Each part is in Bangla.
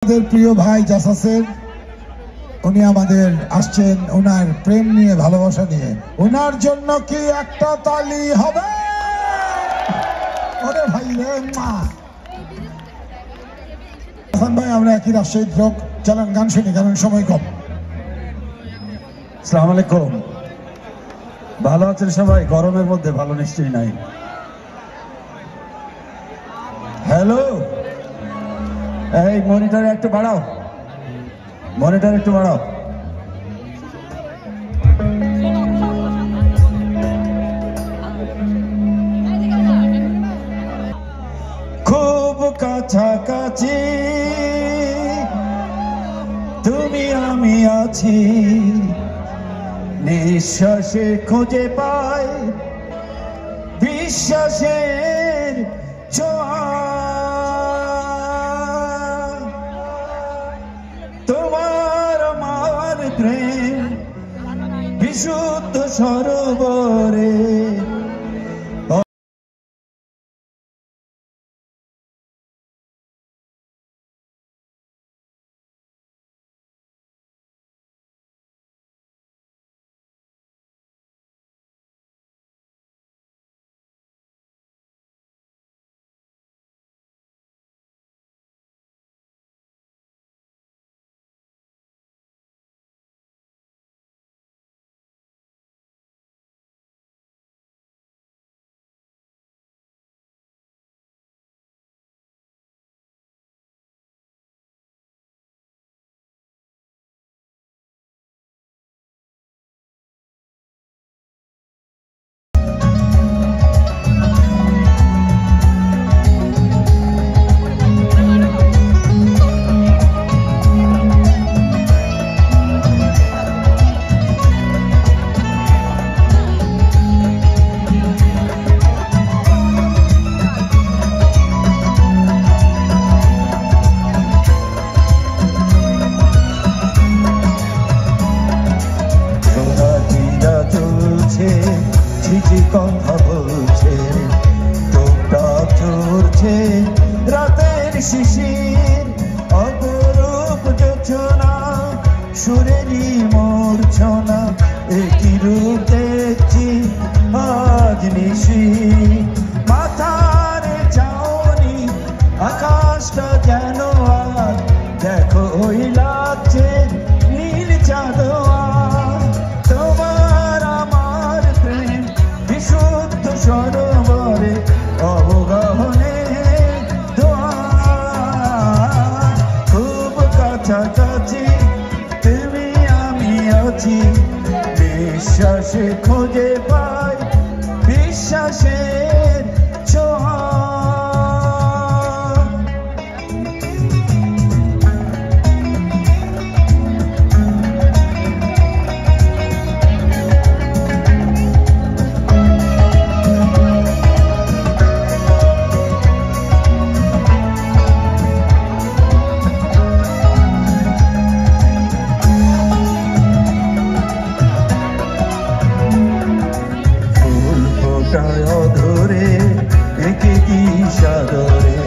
আমাদের প্রিয় ভাই জাসাসের উনি আমাদের আসছেন ওনার প্রেম নিয়ে ভালোবাসা নিয়ে। ওনার জন্য কি একটা তালি হবে? ওরে ভাই রে মা হাসান ভাই, আমরা একই রাজশাহীর লোক, চলেন গান শুনি কারণ সময় কম। আসসালামু আলাইকুম। ভালো আছেন সবাই? গরমের মধ্যে ভালো নিশ্চয়ই নাই। হ্যালো, এই মনিটর একটু বাড়াও, মনিটর একটু বাড়াও। খুব কাছাকাছি তুমি আমি আছি, নিঃশ্বাসে খুঁজে পাই বিশ্বাসের ছোঁয়া। তোমার আমার প্রেম বিশুদ্ধ সরোবরে কথা বলছে, তোমরা চড়ছে রাতের শিশির, অপরূপ যোচনা সুরেরই মূর্ছনা, একই রূপ দেখছি আজ নিশি। মাথার চাউনি আকাশটা যেন আর দেখো ওই লাগছে নীল চাঁদোয়া। সরোবরে অবগাহনে দোয়া, খুব কাছাকাছি তুমি আমি আছি, বিশ্বাসে খুঁজে পাই বিশ্বাসের ছোঁয়া। অধরে একে কি সাদরে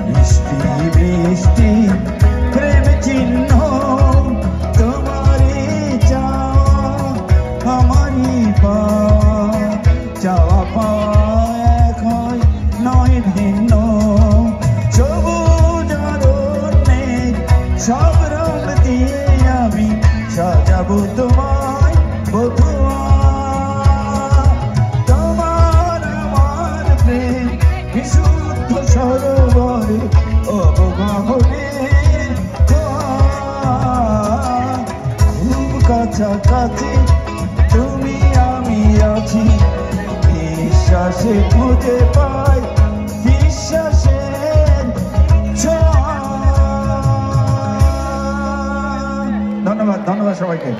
মিষ্টি মিষ্টি প্রেম চিহ্ন, তোমারই চাওয়া আমারই পাওয়া, চাওয়া পাওয়া এক হয় নয় ভিন্ন। সবুজ অরণ্যে সব রং দিয়ে আমি সাজাবো তোমায় বধুয়া। বিশুদ্ধ সরোবরে অবগাহনে খুব কাছাকাছি তুমি আমি আছি, বিশ্বাসে খুঁজে পাই বিশ্বাসের ছোঁয়া। ধন্যবাদ, ধন্যবাদ সবাইকে।